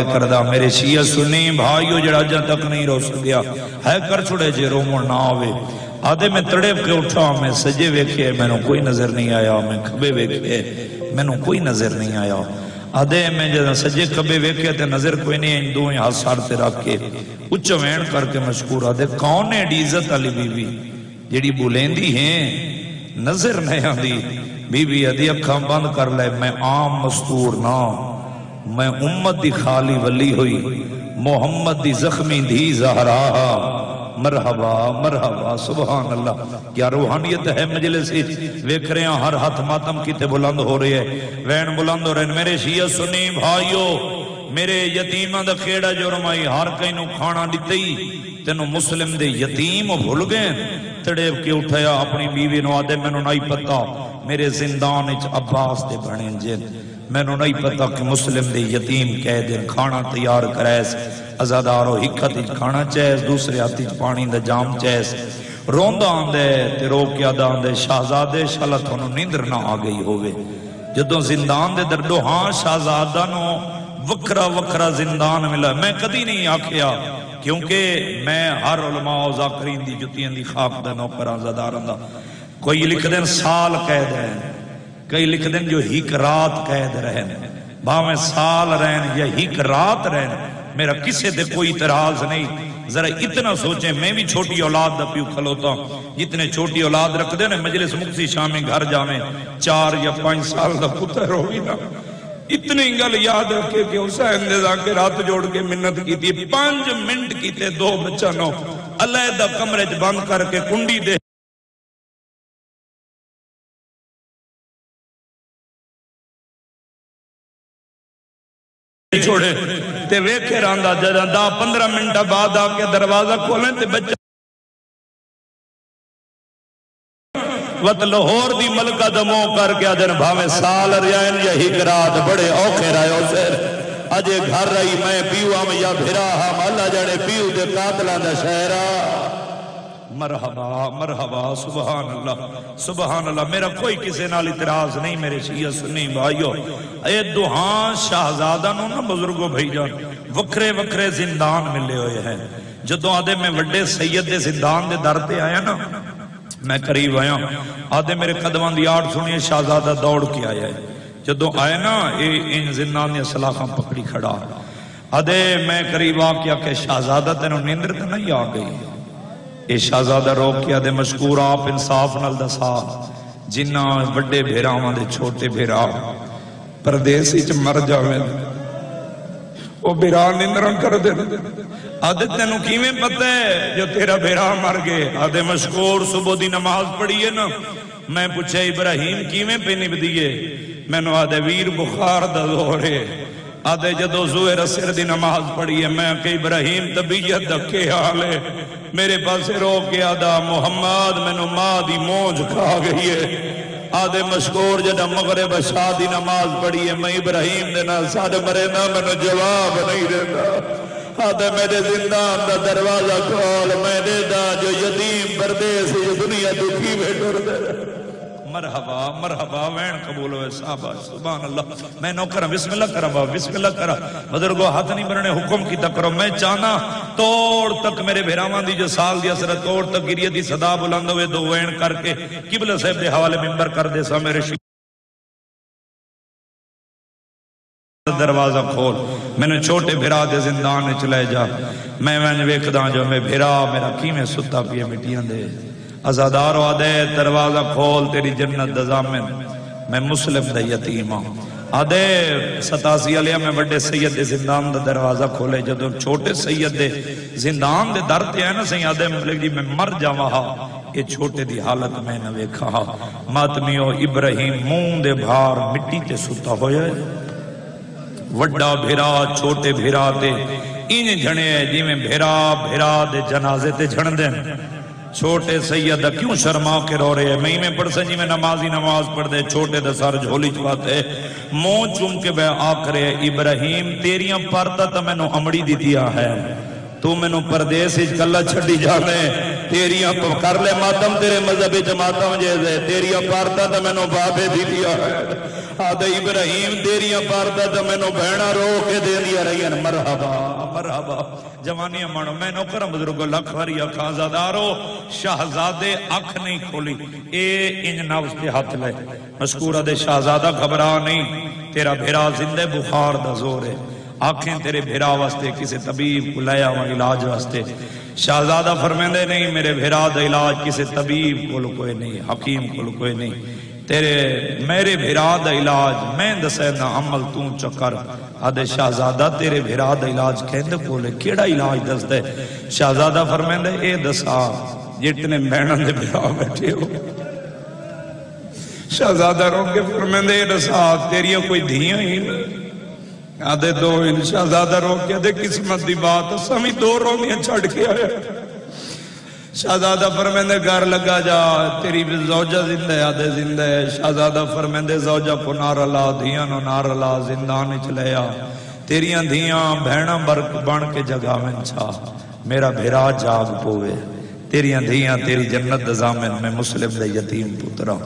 کردہ میرے شیعہ سنی بھائیو جڑا جا تک نہیں رو سکیا ہے کر چھڑے جے رومن نہ آوے آدھے میں تڑیب کے اٹھا میں سجے ویکھے میں نو کوئی نظر نہیں آیا میں کھبے ویکھے میں نو کوئی نظر نہیں آیا آدھے میں جب سجے کھبے ویکھے تے نظر کوئی نہیں ان دو ہاتھ سار تے رکھ کے اچھا وین کر کے مشکور آدھے کون ہے ڈیزت علی بی بی جیڑی بولیندی ہیں نظر نہیں آدھی بی بی ادھی اکھاں بند کر لے میں عام مستور نہ میں امت دی خالی ولی ہوئی محمد دی زخمی دھی زہرا مرحبا مرحبا سبحان اللہ کیا روحانیت ہے مجلس ویکھ رہے ہیں ہر ہاتھ ماتم کیتے بلند ہو رہے ہیں وین بلند ہو رہے ہیں میرے شیعہ سنی بھائیو میرے یتیمہ دا کھیڑا جو رمائی ہر کئی نو کھانا دیتے تینو مسلم دے یتیم بھول گئے تڑیب کے اٹھایا اپنی بیوی نو آدھے میں نو نہیں پتا میرے زندان اچ عباس دے بڑھیں جن میں نو نہیں پتا کہ مسلم دے یتیم کہہ دیں کھانا تیار کریس ازادارو ہکت اچ کھانا چیس دوسرے ہاتھ اچ پانی دا جام چیس روندہ آندے تے رو کیا دا آندے شہزادے شالت ہونو نیندر نہ آگئی ہوئے جدوں زندان دے دردو ہاں شہزادہ نو وکرا وکرا زندان ملا میں کدی نہیں آکھیا کیونکہ میں ہر علماء و ذاکرین دی جتیاں دی خاک دا نوکران زداران دا کوئی لکھ دیں سال قید ہے کئی لکھ دیں جو ہیک رات قید رہن باویں سال رہن یا ہیک رات رہن میرا کسے دے کوئی اعتراض نہیں ذرا اتنا سوچیں میں بھی چھوٹی اولاد دا پیو کھلوتا ہوں جتنے چھوٹی اولاد رکھ دے نا مجلس مقصی شامی گھر جامیں 4 یا 5 سال دا پتر ہوگی نا اتنی گل یاد رکھے کہ حسین دے جا کے رات جوڑ کے منت کی تھی 5 منٹ کی تے 2 بچہ نو علیحدہ کمرے بند کر کے کنڈی دے چھوڑے تے ویکھے راندہ جدہ 15 منٹ بعد آ کے دروازہ کھولیں تے بچہ وط لاہور دی ملکہ دمو کر کے آدھر بھاویں سال ریائن یا ہکرات بڑے اوکھے رہے ہو سیر اجے گھر رہی میں پیو ہم یا بھرا ہم اللہ جانے پیو دے قاتلان دا شہرہ مرحبا مرحبا سبحان اللہ میرا کوئی کسی نال اعتراض نہیں میرے شیعہ سنی بھائیو اے دوہاں شہزادہ نو نا بزرگو بھائی جان وکرے وکرے زندان ملے ہوئے ہیں جدو آدھے میں وڈے سید دے زندان دے درتے آیا نا میں قریب آیا آدھے میرے قدمان دی آڑ سنیے شہزادہ دوڑ کے آیا ہے جدو آئے نا ان زندان دے سلاخاں پکڑی کھڑا آدھے میں قریب آ کیا کہ شہزادہ تینو نیندر تے نہیں آ گئی اے شہزادہ روک کیا دے مشکور آپ انصاف نال دسا جنہ بڑے بھیرا ہمارے چھوٹے بھیرا پردیسی چ مر جاویں او بھیرا نیندرن کر دے آدھے تینو کیویں پتہ ہے جو تیرا بھیرا مر گئے آدھے مشکور صبح دی نماز پڑھیے نا میں پوچھے ابراہیم کیویں پہ نب دیئے میں نو آدھے ویر بخار دا زورے آدھے جدو زوئر اسر دی نماز پڑھیے میں کہ ابراہیم طبیعت دکھے حالے میرے پاس رو کے آدھا محمد میں نو ماں دی موج کھا گئی ہے آدھے مشکور جدہ مغرب شاہ دی نماز پڑھیے میں ابراہیم دینا ساڑھ مرے نا میں نو جواب نہیں دیتا آدھے میرے زندان دا دروازہ کھول میں دے دا جو یتیم پردیس جو دنیا دکھی میں ڈر دے مرحبا مرحبا وین قبول ہوئے صحابہ سبحان اللہ میں نو کرا بسم اللہ کرا بابا بسم اللہ کرا بزرگو ہاتھ نہیں برنے حکم کی تک کرو میں چاہنا توڑ تک میرے بھیرامان دی جو سال دی اثر توڑ تک گریہ دی صدا بلند ہوئے دو وین کر کے قبلہ صاحب دے حوالے ممبر کر دے سا میرے شکر دروازہ کھول میں نے چھوٹے بھیرا دے زندان چلے جا میں ویکھداں جو میں بھیرا میرا کی میں ستا پیے مٹیاں دے ازادار آدھے دروازہ کھول تیری جنت دزامن میں مسلم دا یتیمہ آدھے 87 علیہ میں بڑے سید دے زندان دا دروازہ کھولے جدو چھوٹے سید دے زندان دے درتے ہیں نا سید آدھے ملک جی میں مر جاوہا یہ چھوٹے دی حالت میں نہ ویکھا ماتمیو ابراہیم مون دے بھار مٹی تے ستا ہویا ہے وڈا بھیرا چھوٹے بھیرا تے ان جھنے جی میں بھیرا دے جنازے تے جھن دیں چھوٹے سیدہ کیوں شرما کے رو رہے ہیں میں پڑھ سنجی میں نمازی نماز پڑھ دے چھوٹے دے سار جھولی چواتے مون چوم کے بے آکرے ابراہیم تیریاں پارتا تا میں نو امڑی دی دیا ہے تو میں نو پردیس کلہ چھڑی جانے تیریاں کر لے ماتم تیرے مذہب جماعتوں جیسے تیریاں پارتا تو مینوں بابے دی دیا ہے آدھے ابراہیم تیریاں پارتا تو مینوں بہنا رو کے دے دیا رہی ہیں مرحبا مرحبا جوانیاں مانو میں نوکر بزرگو لکھ وری اکھاں زادارو شہزادے اکھ نہیں کھولی اے انج نفس دے ہاتھ لے مشکورہ دے شہزادہ گھبرا نہیں تیرا بھیرا زندے بخار دا زور ہے آنکھیں تیرے بھیرا واسطے کسی طبیب کو لیا ہوا علاج واسطے شہزادہ فرمیندے نہیں میرے بھیرا دا علاج کسی طبیب کو کوئی نہیں حکیم کو کوئی نہیں تیرے میرے بھیرا دا علاج میں دسینا عمل توں چکر آدھے شہزادہ تیرے بھیرا دا علاج کہندے کولے کیڑا علاج دس دے شہزادہ فرمیندے اے دسا جتنے بہنوں دے بھیرا بیٹھے ہو شہزادہ رو کے فرمیندے اے دسا تیریاں کوئی دھیاں ہی نہیں آدھے دو ان شہزادہ رو کے دے قسمت دی بات سمی دو رومیاں چھڑ کے آئے شہزادہ فرمیندے گھر لگا جا تیری بھی زوجہ زندہ ہے آدھے زندہ ہے شہزادہ فرمیندے زوجہ کو نار اللہ دھیاں نو نار اللہ زندانی چلیا تیریاں دھیاں بہنہ بن کے جگہ میں چھا میرا بھیرا جاگ پوے تیریاں دھیاں تیری جنت دزامن میں مسلم دے یتیم پترہ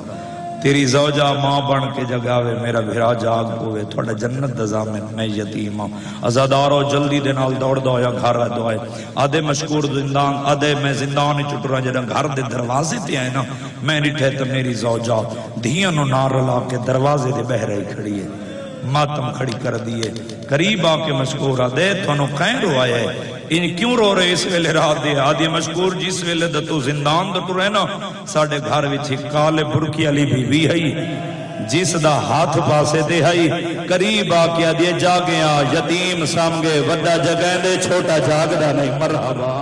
تیری زوجہ ماں بن کے جگاوے میرا بھیرا جاگ پوے تھوڑا جنت دزامن میں یتیم ہوں ازادارو جلدی دے نال دوڑ دو یا گھر رہ دو آئے آدھے مشکور زندان آدھے میں زندان چٹ رہا جڑا گھر دے دروازے تے آئے نا میں نٹھے تو میری زوجہ دھیاں نو نار لا کے دروازے دے بہ رہی کھڑی ہے ماتم کھڑی کر دیئے قریب آ کے مشکور آدھے تھانو کہیں رو آئے ان کیوں رو رہے اس ویلے رات دے آدھی مشکور جس ویلے دتو زندان دتو رہے نا ساڑھے گھر وچھی کالے برکی علی بھی ہے جس دا ہاتھ پاسے دے ہے قریب آکیا دے جاگیا یتیم سامگے وڈا جگہ دے چھوٹا جاگ دا نہیں مرحبا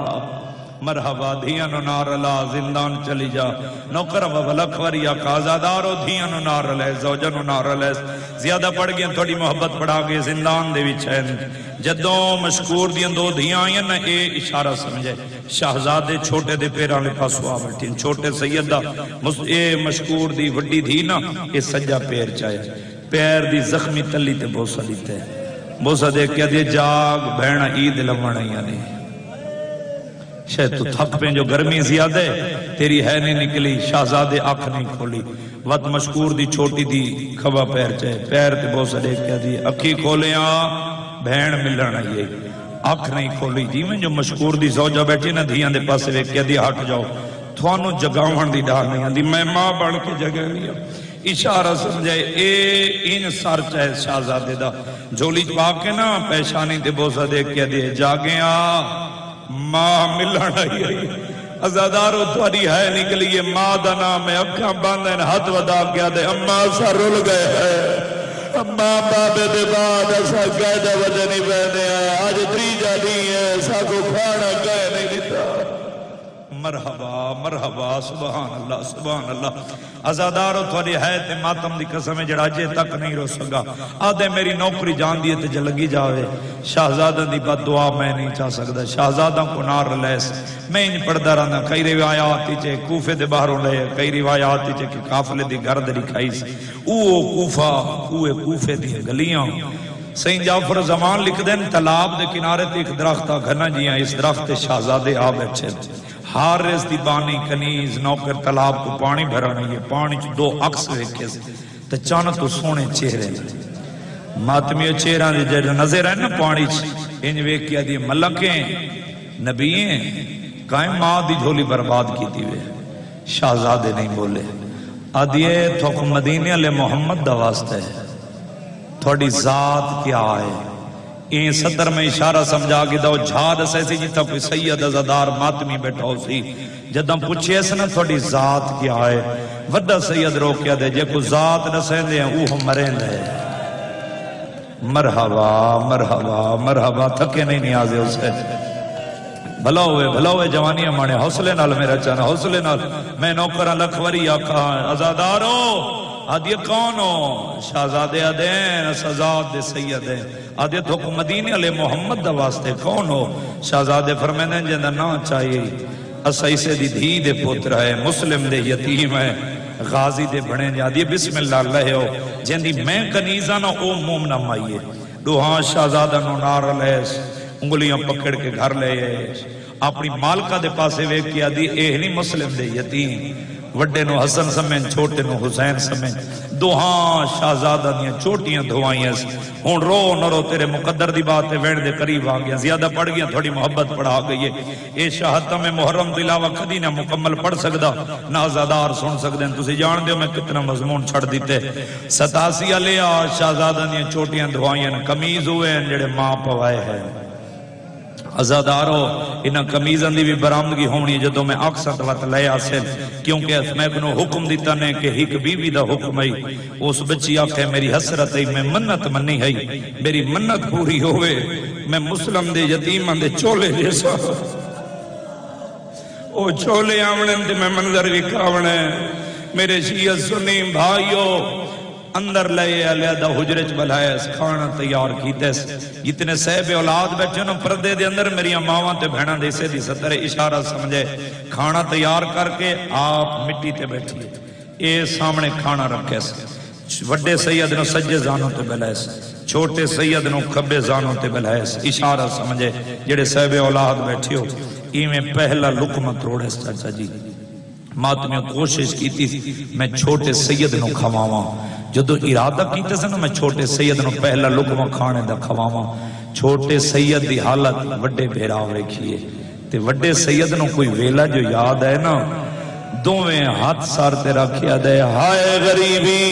مرحبا دھیانو نار اللہ زندان چلی جا نوکرم ولک وریا قازادارو دھیانو نار اللہ زوجنو نار اللہ زیادہ پڑھ گئے تھوڑی محبت پڑھا گئے زندان دے وچھین جدوں مشکور دیاں دو دھیاں آئیں نا اے اشارہ سمجھے شہزادے چھوٹے دے پیران لے پاسوا بیٹھیں چھوٹے سیدہ اے مشکور دی وڈی دھی نا اے سجا پیر چاہے پیر دی زخمی تلی تے بوسا دیتے بوسا دے کیا دے جاگ بہنہ عید لمن یعنی شاید تو تھک پہ جو گرمی زیادہ ہے تیری ہے نہیں نکلی شہزادے آنکھ نہیں کھولی وقت مشکور دی چھوٹی دی کھبا پیر چاہے پیر تے بوسا دے کیا دی اکھی کھولیاں بہن ملنا یہ آنکھ نہیں کھولی جی میں جو مشکور دی زوجہ بیٹھی نا دھیاں دے پاسے وے کیا دی ہٹ جاؤ تھوانو جگاوان دی ڈال نہیں آن دی میں ماں بڑھ کے جگہ لیا اشارہ سمجھے اے ان سر چاہے شہزادے دا جولی پاکے نا پیشانی دے بوسا دے کیا دی جاگیاں ماں ملنا ہی ازادارو تھوڑی ہے نکلی ماں دا نام ہے اکھاں باندھیں ہاتھ ودا کیا دے اماں سا رول گئے ہے اماں بابے دے بعد ایسا قیدہ وجہ نہیں بہنے آیا آج دریجہ نہیں ہے ایسا کو کھانا گئے نہیں دیتا مرحبا مرحبا سبحان اللہ ازادارو تھوڑی ہے تے ماتم دی قسم جڑا جے تک نہیں رو سکا آدھے میری نوکری جان دیئے تے جلگی جاوے شہزادہ دی بد دعا میں نہیں چاہ سکتا شہزادہ کو نار لیس میں انج پڑھدا رہنا کئی روایاتی چے کوفے دے باہروں لے کئی روایاتی چے کہ قافلے دی گرد رکھائی سی کوفے دی گلیاں سین جعفر زمان لکھ دیں تالاب دے کنارے تے ایک درختہ گھنا جیاں اس درخت شہزادے آ بیٹھے حارس دی بانی کنیز نوکر تالاب کو پانی بھرا نہیں ہے پانی چ دو عکس ویکھے تے چانا تو سونے چہرے ماتمیو چہرہ دے جڑا نظر ہے نا پانی چ انج ویکھیا دی ملکیں نبییں کائیں ماں دی جھولی برباد کی تھی وے شہزادے نہیں بولے آدھیے تھوک مدینے لے محمد دا واسطہ ہے تھوڑی ذات کیا آئے این صدر میں اشارہ سمجھا کہ دو جھاد ایسی جیتا کوئی سید ازادار ماتمی بیٹھا ہو سی جدم پوچھے سنا تھوڑی ذات کیا آئے وڈا سید رو کیا دے جے کو ذات نسین دے اوہ مرین دے مرحبا مرحبا مرحبا تھکے نہیں نیازے اسے بھلا ہوئے جوانی ہمارے حوصلے نال میرا چانا حوصلے نال میں نوکرہ لکھوری آکھا ازادارو آدھے کون ہو شہزادے آدھیں سزاد دے سید ہیں آدھے تو مدینے علیہ محمد دا واسطے کون ہو شہزادے فرمینے جندہ نا چاہیے اسائی سے دی دھی دے پتر ہے مسلم دے یتیم ہے غازی دے بڑھیں جا آدھے بسم اللہ اللہ ہو جندی میں کنیزہ نا او مومنہ مائیے دوہاں شہزادہ نو نار لیس انگلیاں پکڑ کے گھر لے اپنی مالکہ دے پاسے ویکھ کے آدھی اے نہیں مسلم دے یتیم وڈے نو حسن سمجھ چھوٹے نو حسین سمجھ دوہاں شہزادہ دیاں چوٹیاں دھوائیاں سی ہون رو نہ رو تیرے مقدر دی بات وین دے قریب آ گیا زیادہ پڑھ گیا تھوڑی محبت پڑھا گئی ہے اے شہادتہ میں محرم دلاوہ کدی نہ مکمل پڑھ سکدا نہ آزادار سن سکدے ہیں تسی جان دیو میں کتنا مضمون چھڑ دیتے 87 علیہ شہزادہ دیاں چوٹیاں دھوائیاں قمیض ہوئے ہیں جڑے ماں پوائے ہیں ازادارو انہاں کمیزاں دی بھی برآمدگی ہونی جدوں میں اکثر وقت لے آسے کیونکہ میں کنو حکم دیتا نے کہ ایک بیوی دا حکم ہے اس بچی آکھے میری حسرت ہے میں منت منی ہے میری منت پوری ہوئے میں مسلم دے یتیمان دے چولے جیسا او چولے آمنن تے میں منظر وکھاونے میرے شیعہ سنی بھائیو اندر لئے علیحدہ حجرچ بلائیس کھانا تیار کیتیس جتنے صحب اولاد بیٹھے نا پردے دے اندر میری اماواں تے بہناں دے سے دی ستر اشارہ سمجھے کھانا تیار کر کے آپ مٹی تے بیٹھیے اے سامنے کھانا رکھے سے وڈے سید نو سجے زانوں تے بلائیس چھوٹے سید نو کھبے زانوں تے بلائیس اشارہ سمجھے جڑے صحب اولاد بیٹھے ہو ایمیں پہلا لقمہ توڑے چاچا جی ماتمیوں کوشش کی تھی میں چھوٹے سید نو کھواواں جدو ارادہ کیتے سے نا میں چھوٹے سید نو پہلا لقمہ کھانے دا کھواواں چھوٹے سید دی حالت وڈے بھیراو رکھیے تے وڈے سید نو کوئی ویلا جو یاد ہے نا دوویں ہاتھ سارتے رکھیا دے ہائے غریبی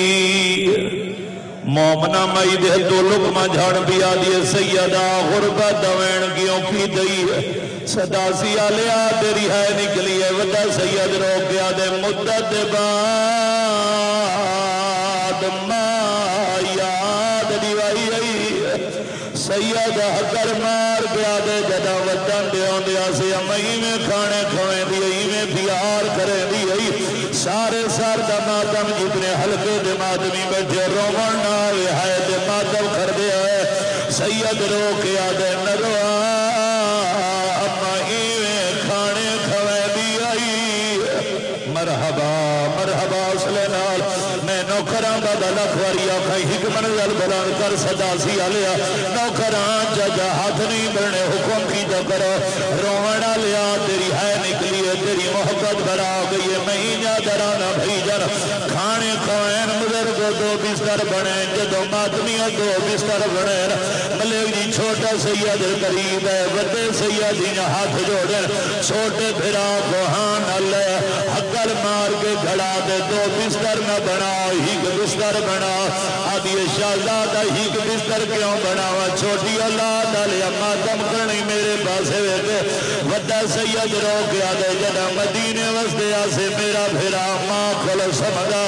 مومنہ مائی دے تو لقمہ جھاڑ بھی آدھئے سیدہ غربت دوین کیوں کی دئی ہے صدا سی آلیا تیری ہے نکلی ہے وڈا سید رو کیا دے مدت بعد ما یاد دیوائی ہے سید حقر مار گیا دے جدا وطن دے ہوں دیا سے امائی میں کھانے کھوئیں دی میں پیار کریں دی سارے سار دا ماتم جتنے حلقے دے ماتمی بیٹھے رومن ناوے ہے دے ماتم کر دیا ہے سید رو کیا دے نرو مرحبا سلینال میں نوکران دا لکھواری آکھائی حکمن ذل بلان کر صدا سی آلیا نوکران جا ہاتھ نہیں بڑھنے حکم کی جا کرو رونا لیا تیری ہے نکلی ہے تیری محبت بڑھا گئی ہے مہینہ درانا بھئی جر کھانے کھوائن مدر کو دو بستر بڑھیں جدو ماتمیوں دو بستر بڑھیں ملک جی چھوٹا سید قریب ہے وڈے سید جی ہاتھ جوڑیں چھوٹے پھرا کو ہان اللہ حقل مار کے گھڑا دے دو بستر نہ بنا ہیک بستر بنا آدھی شہزادہ ہیک بستر کیوں بنا چھوٹی اولاد لیا ماتم کرنی میرے پاسے ویتے وڈا سید رو کیا دے جنا مدینے وستے آسے میرا بھیرا ماں کھل سمدہ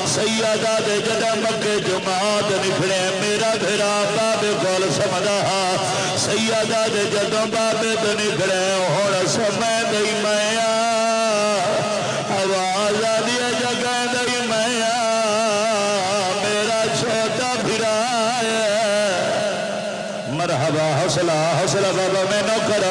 سیدہ دے جنا مکے جماعت نکھڑے میرا بھیرا باب کھل سمدہ سیدہ دے جنا باب نکھڑے ہوڑ سمے دئی میا آواز آدھیا جگہ دئی میا میرا چھوٹا بھیرا مرحبا حوصلہ حوصلہ بابا میں نوکر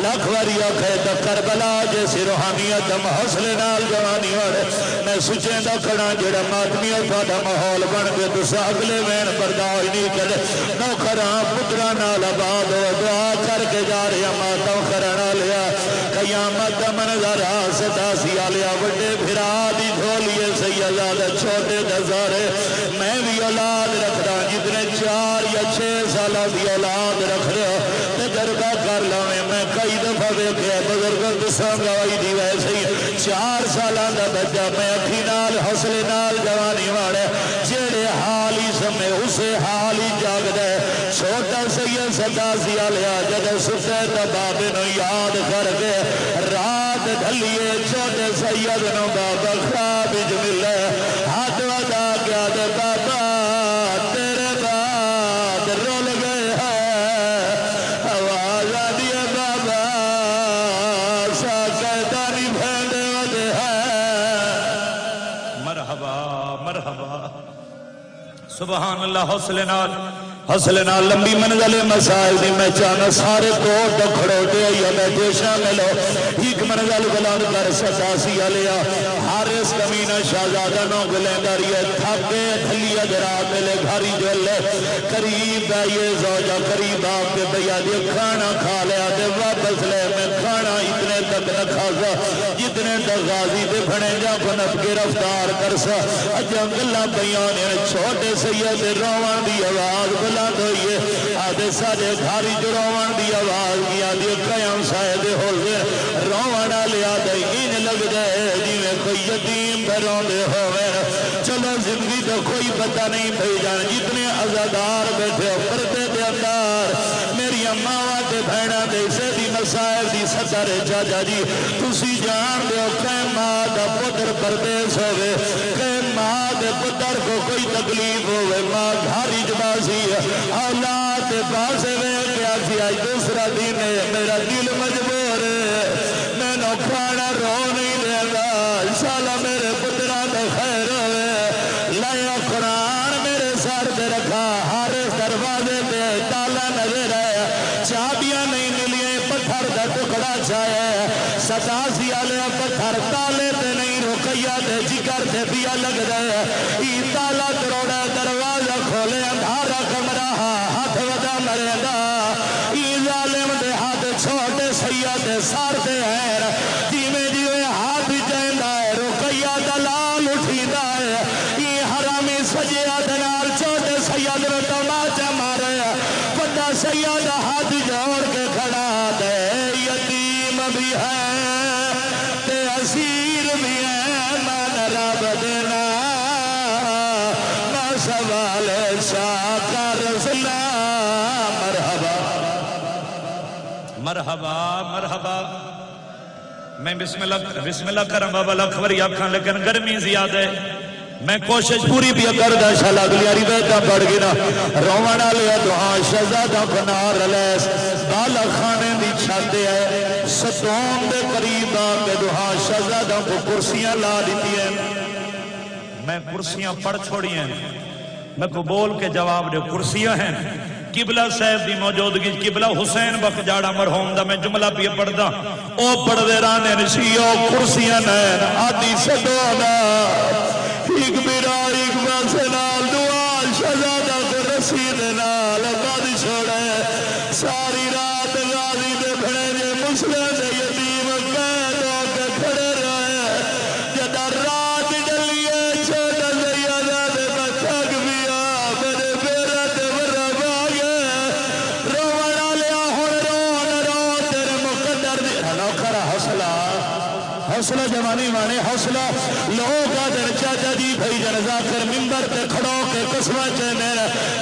لاکھواری آکھے تا کربلا جیسی روحانیت ہم حوصلے نال جوانی وڑے میں سچیں دا کھڑا جڑا ماتمیوں پاڑا محول بن کے تو ساگلے وین بردائی نہیں کرے نوکران پترا نال آباد ہو دعا کر کے جا رہے ماتم کرنا لیا قیامت منظر آستا سیا لیا وڈے بھرا دی دھولیے سیدہ چھوٹے دزارے میں بھی اولاد رکھ رہا جتنے 4 یا 6 سالہ بھی اولاد رکھ رہا تجربہ کر لائیں میں کئی دفعہ دیکھے بزرگوں دساں گوائی دی ویسے ہی 4 سالہ دا بچہ میں اکھی نال حوصلے نال جوانی واڑے جیڑے حالی سمیں اسے حالی جاگ دے چھوٹا سید صدا سیا لیا جدے ستے تبابے نو یاد کر کے رات ڈھلیے چھوٹے سید نو بابا خواب جملے ہاتھ ودا کیا دے بابا تیرے بعد رول گئے ہیں آواز آدھیے بابا ساکتانی بھیندے ودے ہیں مرحبا مرحبا سبحان اللہ حوصلے نال لمبی منزل مسائل دی میں چاہنا سارے کوٹ کھڑو دے یا میں دیشہ ملو ایک منزل بلان کر ستا سی علیا حارس کمینہ شہزادہ نو گلندر یہ تھاکے دھلیا درات ملے گھاری جو اللہ قریب ہے یہ زوجہ قریب آپ کے بیا دے کھانا کھا لیا دے واپس لے میں کھانا رکھا سا جتنے تک غازی دے بھنے جا کو نب کے رفتار کر سا جنگلہ بیانے چھوٹے سید روان دی آواز بلند ہوئی ہے آدھے سارے گھاری جو روان دی آواز کی آدھے قیام سائد ہو گئے روان لیا دے ان لگ دے جی میں کوئی یتیم بھرون دے ہوئے چلو زندگی تو کوئی پتہ نہیں بھائی جان جتنے عزادار بیٹھے پردے دے اندار میری اماں تے بھیڑا دے سے دی مسائل دی سطر چاچا جی تسی جان دے کہ ماں دا پتر پردیس ہوئے کہ ماں دے پتر کو کوئی تکلیف ہوئے ماں گھاری جباسی اولاد باسے میں کیا سی آج دوسرا دن ہے میرا دل مجبور ہے میں نو کھانا رو نہیں دے گا انشاءاللہ میرے پتران دے خیر ہوئے لائے قرآن میرے سر دے رکھا ہر دروازے دے تالا نظر ہے چابیاں نہیں ملیے پتھر دا ٹکڑا چاہے 87 والے پتھر تالے تے نہیں رکیا تے جگر تے پیا لگ رہے ای تالا کروڑا دروازہ کھولے اندھارا کمرہ ہاتھ ودا مرے دا ای ظالم دے ہاتھ چھوٹے سید سار دے ہے دیمے دیوے ہاتھ جائندہ ہے رکیا دلال اٹھیندہ ہے ای حرامی سجیہ دنال چھوٹے سید میں تماچہ مارے پتہ سید ہاتھ جوڑ کے کھڑا دے یتیم بھی ہے تے اسیر بھی ہے من رب دینا ما سوال شاکر سلام مرحبا مرحبا میں بسم اللہ کرم بابا لکھوری آکھاں لیکن گرمی زیادہ ہے میں کوشش پوری بھی کردہ شالا اگلی روایتاں پڑھ گنا روانہ لیا دعا شہزادہ بنار علیس بالا خانے دی چھاتے ہے ستون دے قریب آگے دعا شہزادہ کو کرسیاں لا دیتی ہیں میں کرسیاں پڑھ چھوڑی ہیں میں کو بول کے جواب دے کرسیاں ہیں قبلہ صاحب دی موجودگی قبلہ حسین بخ جاڑا مرحوم دا میں جملہ بھی پڑھ دا او پڑھ دے رانے نشیو کرسیاں نین آدھی صدونا ایک بیرا ایک باسے نال دعا شہزادہ کو رسید نال باد چھوڑے ساری رات غازی دے بھڑے جے مسلم دے یتیم قید ہو کے کھڑے رہے جدہ رات ڈلیے چھوٹا سیدہ دے بچک بیا میرے بیرہ دے ورب آگے روانہ لیا ہن رو تیرے مقدر دی نوکرہ حوصلہ جوانی مانے حوصلہ لوگ آدھر چاچا جی بھائی جنزا کر ممبر تے کھڑو کے قسمہ چینے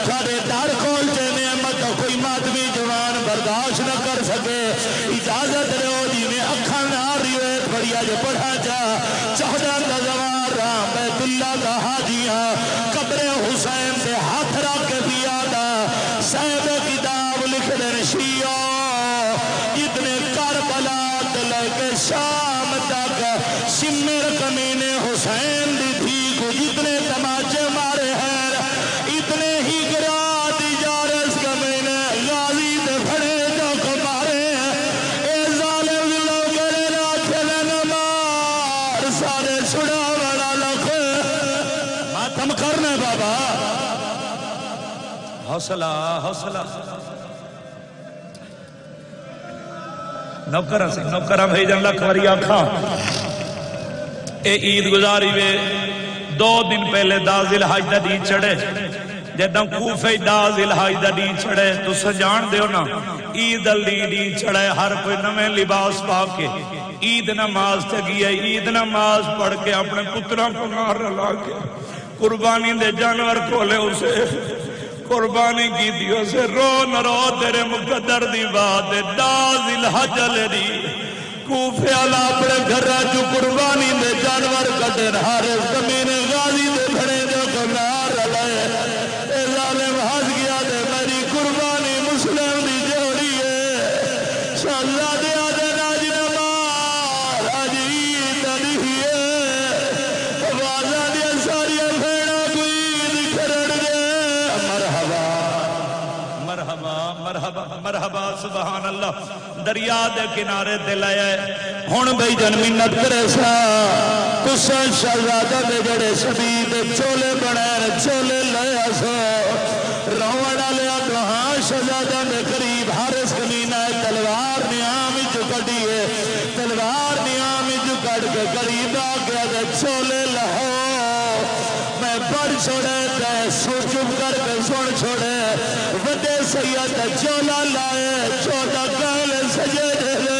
کھڑے دار کھول چینے مت کوئی مادمی جوان برداشت نہ کر سکے اجازت رہو جی میں اکھان آری ویت بڑیا جو پڑھا جا چہدہ کا زوار رام بیت اللہ کا حاجیاں قبر حسین سے ہاتھ رکھ کے دیا دا صاحب کتاب لکھ دن شیعہ اتنے کربلا لے کے شام تک سمر کمینے حسین دی تھی کو جتنے تماچے مارے ہیں اتنے ہی گرا دی جارس کمینے غازی دے بھڑے جو کو مارے ہیں اے ظالم لوگ گرے راکھلے نمار سارے چھڑا بڑا لکھ ماتم کرنے بابا حوصلہ نوکرہ بھیجن لکھوری آکھاں اے عید گزاری وے 2 دن پہلے دا ذی الحج دا دی چڑھے جدہ کوفے دا ذی الحج دا دی چڑھے تو سجان دیو نا عید علی دی چڑھے ہر کوئی نمیں لباس پاکے عید نماز تے گیا عید نماز پڑھ کے اپنے پتروں کو نار رلا کے قربانی دے جانور کھولے اسے قربانی کی دیو سے رو نہ رو تیرے مقدر دی بات دا ذی الحج علی کوفے علا اپنے گھر جو قربانی دے جانور کٹے حارس زمین غازی دے بھڑے جو کمار لائے اے ظالم ہاتھ گیا دے میری قربانی مسلم دی جوڑی ہے شاءاللہ دے آدھے ناج نمار عجیب دی ہے آوازہ دیا ساری بھیڑا کوئی دکھرڑ دے مرحبا سبحان اللہ دریا دے کنارے دلائے ہون بھئی جن منت کرے سا کس شہزادہ دے جڑے شبید چولے بڑھائے چولے لیا سو روڑا لیا تو ہاں شہزادہ دے قریب حارس کمینہ تلوار نیامی چکٹی ہے تلوار چھوڑے تے سو چپ کر کے سن چھوڑے وڈے سید چولا لائے چولا گل سجے دے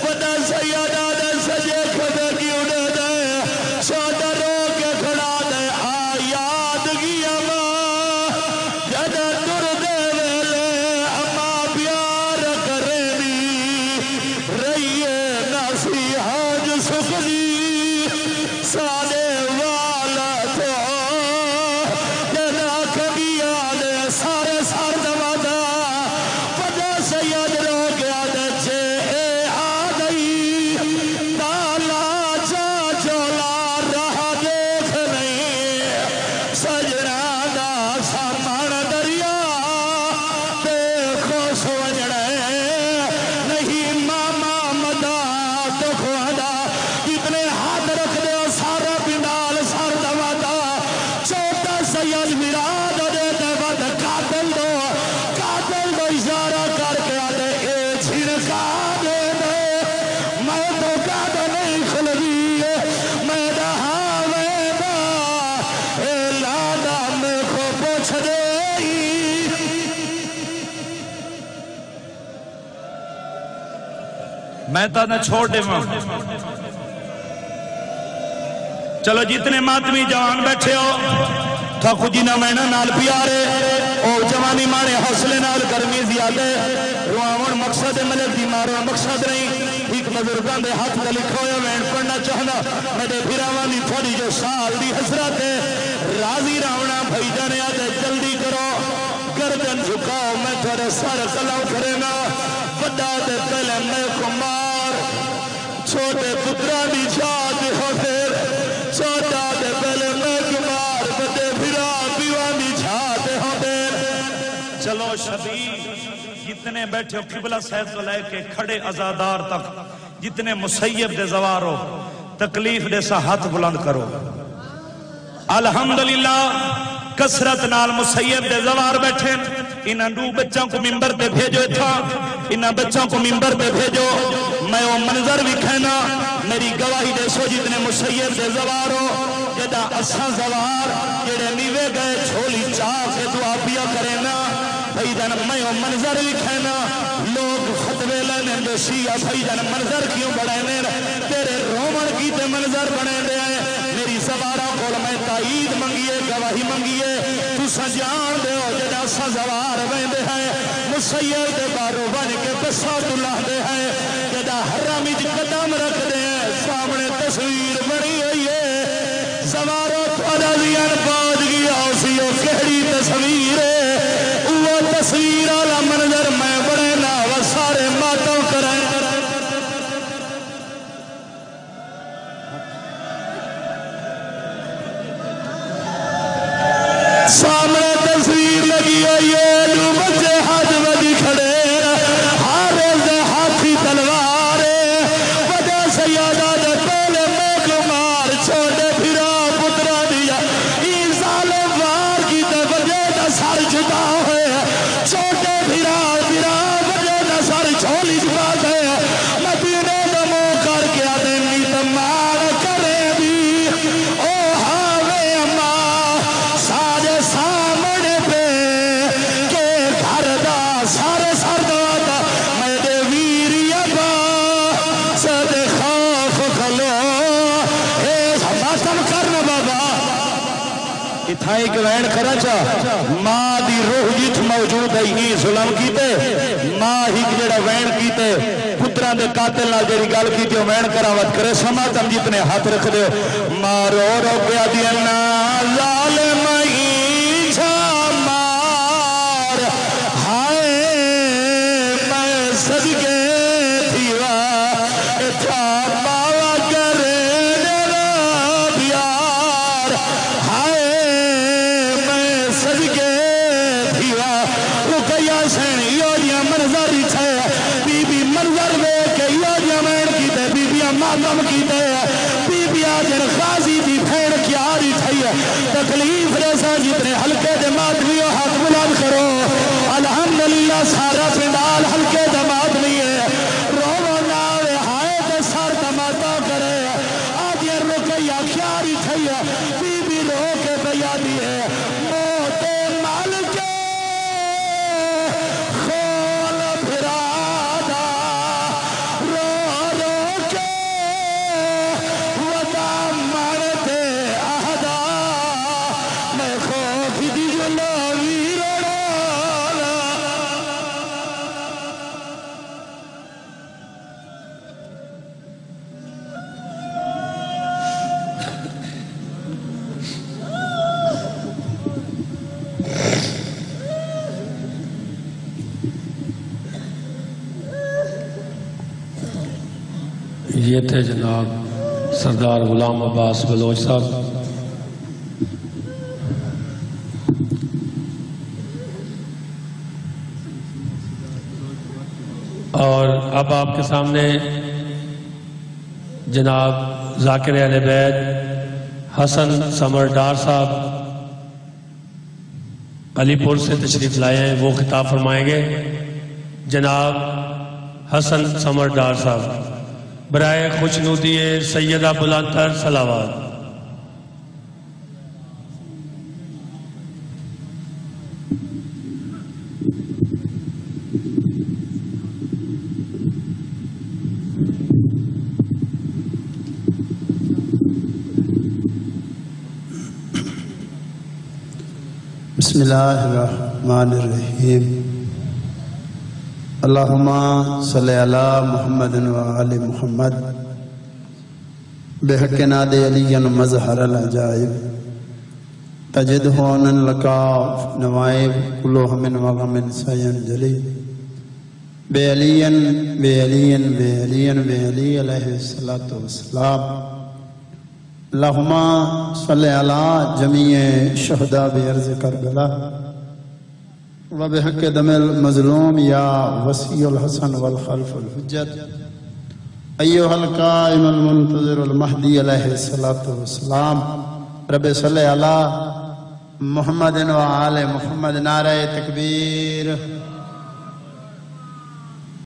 وڈا سید آدھے سجے کھدے کی اڑے دے چولا رو کے کھڑا دے آیاد گیا ماں جدہ تر دے ویلے اما پیار کرے دی رہیے ناسی حاج سکھلی سادے والا تو جدہ کبیا دے سارے سار دوادا وڈا سید رو گیا دے جے آدھائی تالا جا جولا رہا دیکھ نہیں سجنا دا سامان دریا دیکھو سوجنے نہیں ماما مدا تو خوادا اتنے ہاتھ رکھ دے سارا پنڈال سار دوادا چھوٹا سید مراد دے دے ود قاتل دو اشارہ کر کے آدھے اے چھڑکا دے دے میں تو قادر نہیں کھلوی میں رہا ویدہ اے لادا میں کو پوچھ دے میں تا نہ چھوڑ دے ماں چلو جتنے ماتمی جوان بیٹھے ہو تھا خودی نہ میں نال پیارے او جوانی مانے حوصلے نال گرمی زیادہ رواون مقصد ملک دی مارو مقصد نہیں ایک بزرگان دے ہاتھ کا لکھا ہویا میں پڑھنا چاہنا میرے پھراوانی تھوڑی جو سال دی حسرت ہے راضی راونا بھائی جانے آدھے جلدی کرو گردن جھکاؤ میں تھوڑے سار کلاؤ کرینا وڈا دے پہلے میں کو مار چھوٹے پترہ دی جات ہو پھر چھوٹا دے پہلے میں کو مار وڈے پھرا پیوانی جات ہو پھر چلو شبیر جتنے بیٹھے ہو قبلہ صحت کو لے کے کھڑے ازادار تک جتنے مسیب دے زوار ہو تکلیف دے سا ہاتھ بلند کرو الحمدللہ کسرت نال مسیب دے زوار بیٹھے انہاں دو بچوں کو ممبر پہ بھیجو تھا انہاں بچوں کو ممبر پہ بھیجو میں وہ منظر بھی کھینا میری گواہی دے سو جتنے مسیب دے زوار ہو جدہ اساں زوار جڑے نیوے گئے چھولی چاہ سے دعا پیا کرینا بھائی جان میں وہ منظر بھی کھینا لوگ خطبے لینے دے شیعہ بھائی جان منظر کیوں بڑھائنے تیرے رومن کی تے منظر بڑھے دے میری سوارا کھول میں تائید منگیے گواہی منگیے تو سجان دے ہو جدہ سزوار بیندے ہیں مسیح دے بارو بن کے بسات اللہ دے ہیں جدہ حرامی جی قدم رکھ دے ہیں سامنے تصویر بڑی ہوئی ہے سوارو تھوڑا دیان پاج گیا اسی ہو کہڑی تصویر ہے وہ تصویر آلہ منظر میں بڑے نا وہ سارے ماتوں کریں سامنے تصویر لگی ہوئی ہے جو بچے حج بدی کھڑے حارث دے ہاتھی تلوار وجہ سیادہ دے پہلے میں کمار چھوڑے پھرا پترا دیا این ظالم وار کی تے وجہ دا سر چھتا ہے چھوٹے پھرا وجہ دا سر چھولی چھپا ہے مدینے دمو کر کے آدھے نیت مار کرے بھی او ہاوے اماں سارے سامنے پہ کہ گھر دا سارے سر دا میرے ویری ابا سد خوف کھلو اے ماتم کرنا بابا اتھا ایک وین کرا چا ماں دی روح جت موجود ہے ہی ظلم کیتے ماں ہی جڑا وین کیتے پتران دے قاتل نہ جڑی گال کیتے وین کراوت کرے سماتم جتنے ہاتھ رکھ دے ماں رو رو گیا دینا ظالم ایچھا مار ہائے میں صدقے تھیوا اتھا باوا کرے نیرا بیار ہائے میں صدقے تھیوا رکیا سینی یو جیا منظر چھے بی بی منظر دے کہ یو جیا مین کی دے بی بی ماتم کی دے بی بی آجر غازی دی پھیڑ کی آری تھئی تکلیف ریسا جتنے حلقے دے ماتمیوں ہاتھ بلند کرو الحمدللہ سارا پندال حلقے دے ماتمی ہے رو ناوے ہائے دے سار دماتا کرے آج یہ رکیا کیاری تھئی بی بی رو کے بیادی یہ تھے جناب سردار غلام عباس بلوچ صاحب. اور اب آپ کے سامنے جناب ذاکر اہل بیت حسن سمر ڈار صاحب علی پور سے تشریف لائے ہیں، وہ خطاب فرمائیں گے. جناب حسن سمر ڈار صاحب برائے خوشنودی سیدہ بلندتر صلوات. بسم اللہ الرحمن الرحیم. اللہم صلی علی محمد و آل محمد بحق ناد علی مظہر العجائب تجد ہونن لکاف نوائب کلوہ من وغم سین جلی بے علی بے علی بے علی بے علی علیہ السلام. اللہم صلی علی جمیع شہداء بارض کربلا وبحق دم المظلوم یا وسیع الحسن والخلف الحجت ایوہ القائم المنتظر المہدی علیہ السلام. رب صلی علی محمد و آل محمد. نعرہ تکبیر.